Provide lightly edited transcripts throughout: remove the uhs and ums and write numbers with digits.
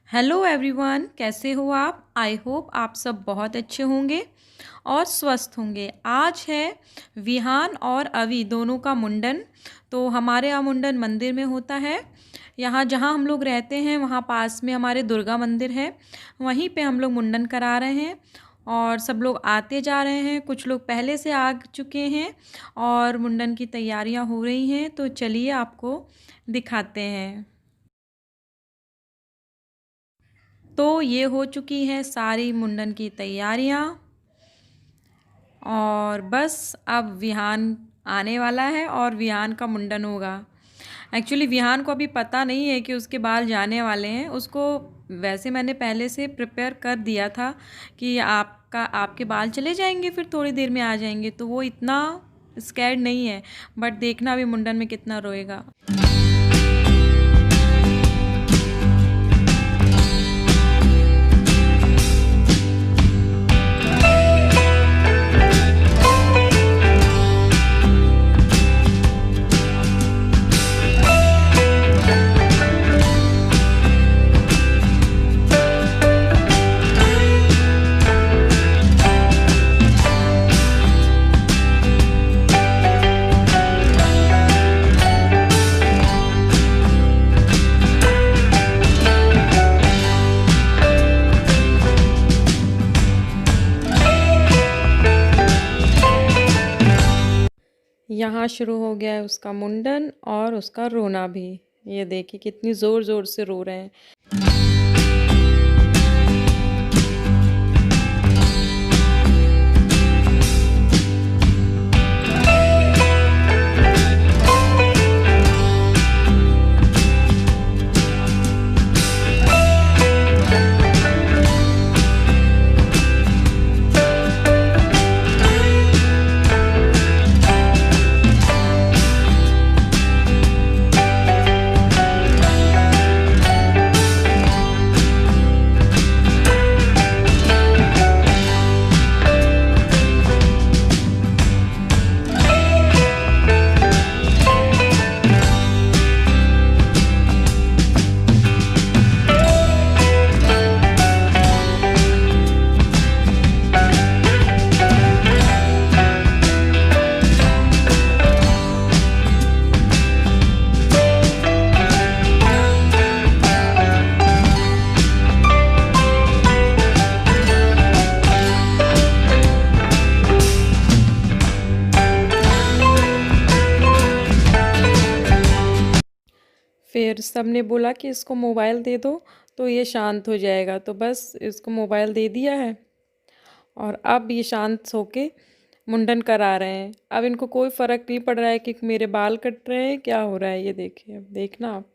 Hello everyone, कैसे हो आप? आई होप आप सब बहुत अच्छे होंगे और स्वस्थ होंगे। आज है विहान और अवी दोनों का मुंडन। तो हमारे यहाँ मुंडन मंदिर में होता है। यहाँ जहाँ हम लोग रहते हैं वहाँ पास में हमारे दुर्गा मंदिर है, वहीं पे हम लोग मुंडन करा रहे हैं और सब लोग आते जा रहे हैं। कुछ लोग पहले से आ चुके हैं और मुंडन की तैयारियाँ हो रही हैं। तो चलिए आपको दिखाते हैं। तो ये हो चुकी हैं सारी मुंडन की तैयारियाँ और बस अब विहान आने वाला है और विहान का मुंडन होगा। एक्चुअली विहान को अभी पता नहीं है कि उसके बाल जाने वाले हैं। उसको वैसे मैंने पहले से प्रिपेयर कर दिया था कि आपके बाल चले जाएंगे, फिर थोड़ी देर में आ जाएंगे, तो वो इतना स्कैर्ड नहीं है। बट देखना अभी मुंडन में कितना रोएगा। यहाँ शुरू हो गया है उसका मुंडन और उसका रोना भी। ये देखिए कितनी ज़ोर ज़ोर से रो रहे हैं। फिर सब ने बोला कि इसको मोबाइल दे दो तो ये शांत हो जाएगा, तो बस इसको मोबाइल दे दिया है और अब ये शांत होके मुंडन करा रहे हैं। अब इनको कोई फ़र्क नहीं पड़ रहा है कि मेरे बाल कट रहे हैं, क्या हो रहा है। ये देखिए, अब देखना आप।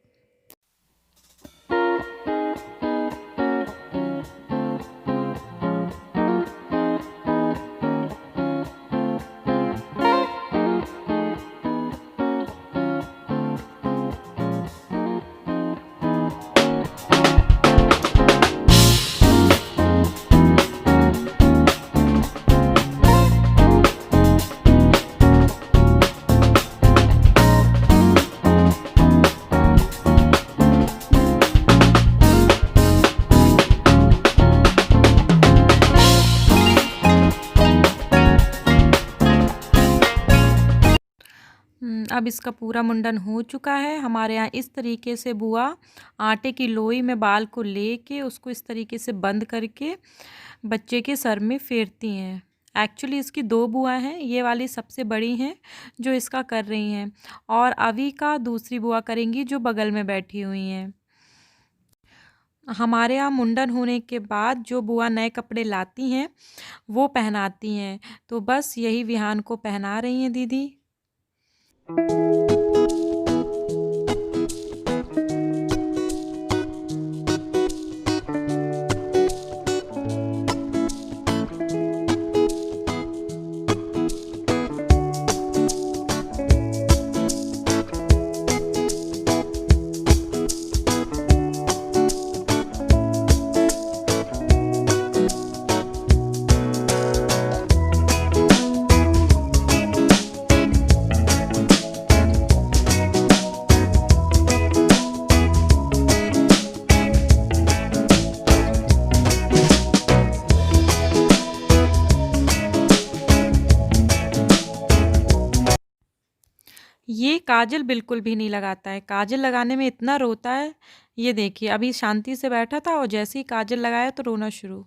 अब इसका पूरा मुंडन हो चुका है। हमारे यहाँ इस तरीके से बुआ आटे की लोई में बाल को लेके उसको इस तरीके से बंद करके बच्चे के सर में फेरती हैं। एक्चुअली इसकी दो बुआ हैं, ये वाली सबसे बड़ी हैं जो इसका कर रही हैं और अभी का दूसरी बुआ करेंगी जो बगल में बैठी हुई हैं। हमारे यहाँ मुंडन होने के बाद जो बुआ नए कपड़े लाती हैं वो पहनाती हैं। तो बस यही विहान को पहना रही हैं दीदी। ये काजल बिल्कुल भी नहीं लगाता है, काजल लगाने में इतना रोता है। ये देखिए अभी शांति से बैठा था और जैसे ही काजल लगाया तो रोना शुरू।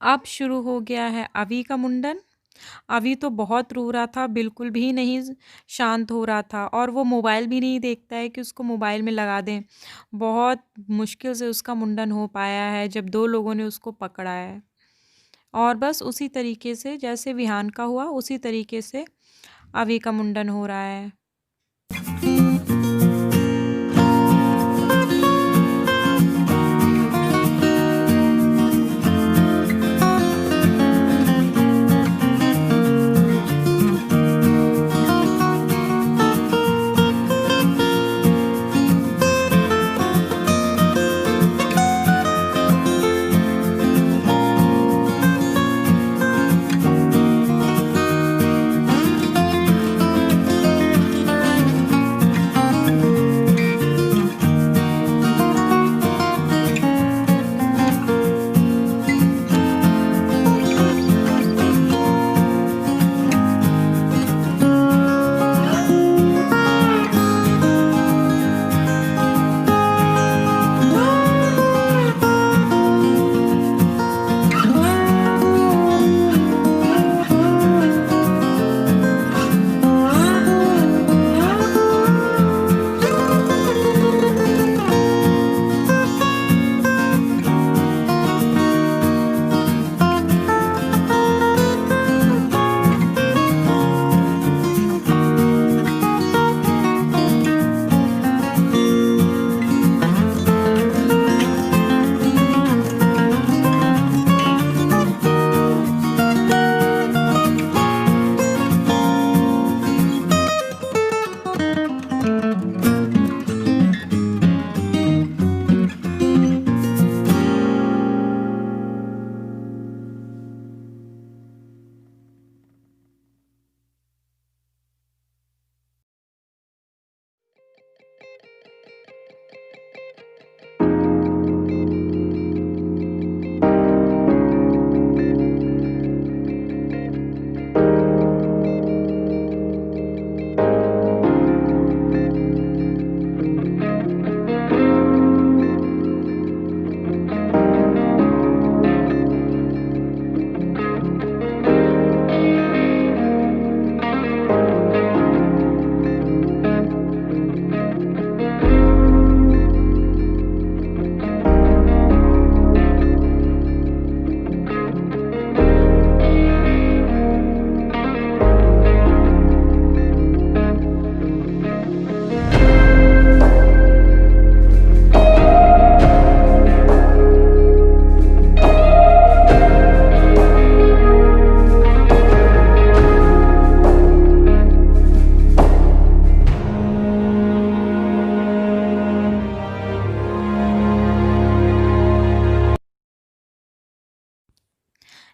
अब शुरू हो गया है अवी का मुंडन। अवी तो बहुत रो रहा था, बिल्कुल भी नहीं शांत हो रहा था और वो मोबाइल भी नहीं देखता है कि उसको मोबाइल में लगा दें। बहुत मुश्किल से उसका मुंडन हो पाया है जब 2 लोगों ने उसको पकड़ा है। और बस उसी तरीके से जैसे विहान का हुआ उसी तरीके से अवी का मुंडन हो रहा है।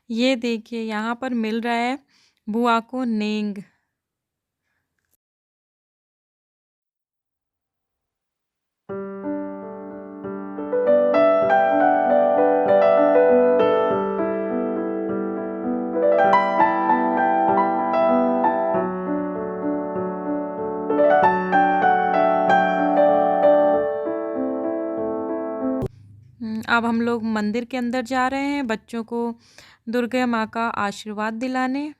ये देखिए यहाँ पर मिल रहा है बुआ को नेंग। अब हम लोग मंदिर के अंदर जा रहे हैं बच्चों को दुर्गा माँ का आशीर्वाद दिलाने।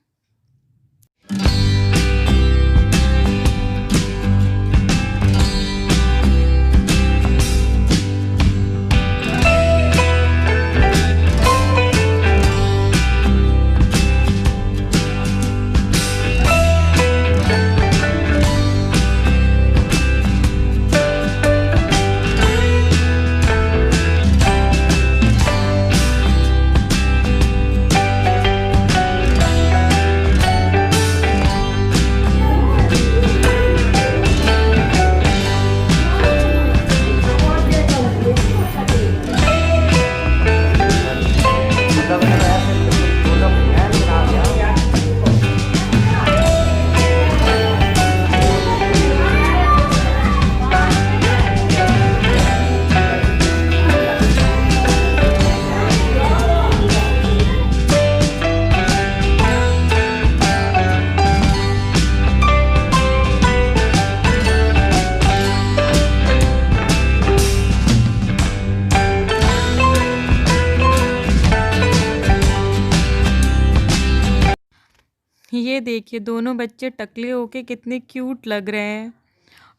ये देखिए दोनों बच्चे टकले होके कितने क्यूट लग रहे हैं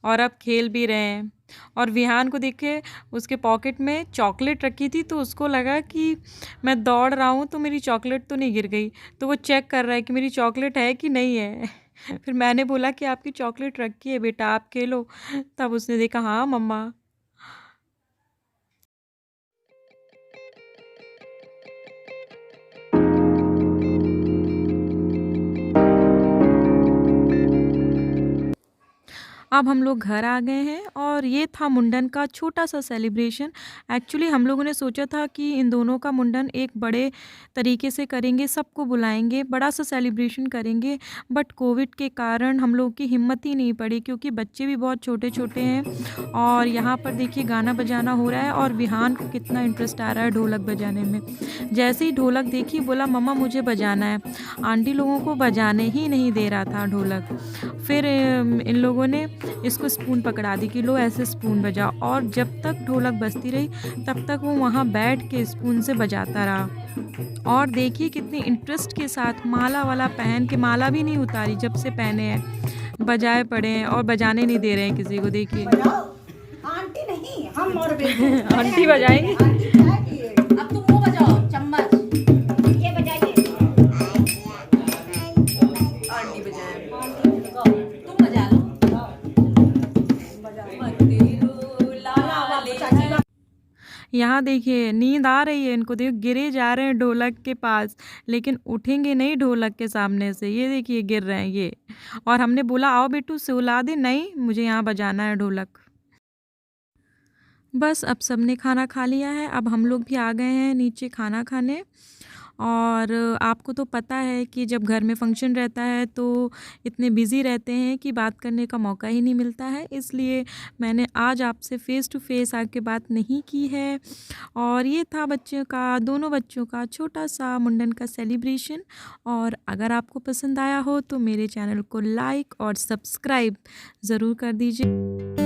और अब खेल भी रहे हैं। और विहान को देखिए उसके पॉकेट में चॉकलेट रखी थी तो उसको लगा कि मैं दौड़ रहा हूँ तो मेरी चॉकलेट तो नहीं गिर गई, तो वो चेक कर रहा है कि मेरी चॉकलेट है कि नहीं है। फिर मैंने बोला कि आपकी चॉकलेट रखी है बेटा, आप खेलो। तब उसने देखा हाँ मम्मा। अब हम लोग घर आ गए हैं और ये था मुंडन का छोटा सा सेलिब्रेशन। एक्चुअली हम लोगों ने सोचा था कि इन दोनों का मुंडन एक बड़े तरीके से करेंगे, सबको बुलाएंगे, बड़ा सा सेलिब्रेशन करेंगे, बट कोविड के कारण हम लोग की हिम्मत ही नहीं पड़ी क्योंकि बच्चे भी बहुत छोटे छोटे हैं। और यहाँ पर देखिए गाना बजाना हो रहा है और विहान को कितना इंटरेस्ट आ रहा है ढोलक बजाने में। जैसे ही ढोलक देखी बोला मम्मा मुझे बजाना है। आंटी लोगों को बजाने ही नहीं दे रहा था ढोलक। फिर इन लोगों ने इसको स्पून पकड़ा दी कि लो ऐसे स्पून बजाओ, और जब तक ढोलक बजती रही तब तक वो वहाँ बैठ के स्पून से बजाता रहा। और देखिए कितनी इंटरेस्ट के साथ माला वाला पहन के, माला भी नहीं उतारी जब से पहने हैं, बजाए पड़े हैं और बजाने नहीं दे रहे हैं किसी को। देखिए आंटी नहीं, हम और बेटी आंटी बजाएंगी। अब तुम वो बजाओ चम्मच, ये बजाइए। आंटी बजाए, तुम बजा लो। यहाँ देखिए नींद आ रही है इनको, देखो गिरे जा रहे हैं ढोलक के पास, लेकिन उठेंगे नहीं ढोलक के सामने से। ये देखिए गिर रहे हैं ये, और हमने बोला आओ बेटू सुला दे, नहीं मुझे यहाँ बजाना है ढोलक। बस अब सबने खाना खा लिया है, अब हम लोग भी आ गए हैं नीचे खाना खाने। और आपको तो पता है कि जब घर में फंक्शन रहता है तो इतने बिज़ी रहते हैं कि बात करने का मौका ही नहीं मिलता है, इसलिए मैंने आज आपसे फ़ेस टू फ़ेस आके बात नहीं की है। और ये था बच्चों का, दोनों बच्चों का छोटा सा मुंडन का सेलिब्रेशन। और अगर आपको पसंद आया हो तो मेरे चैनल को लाइक और सब्सक्राइब ज़रूर कर दीजिए।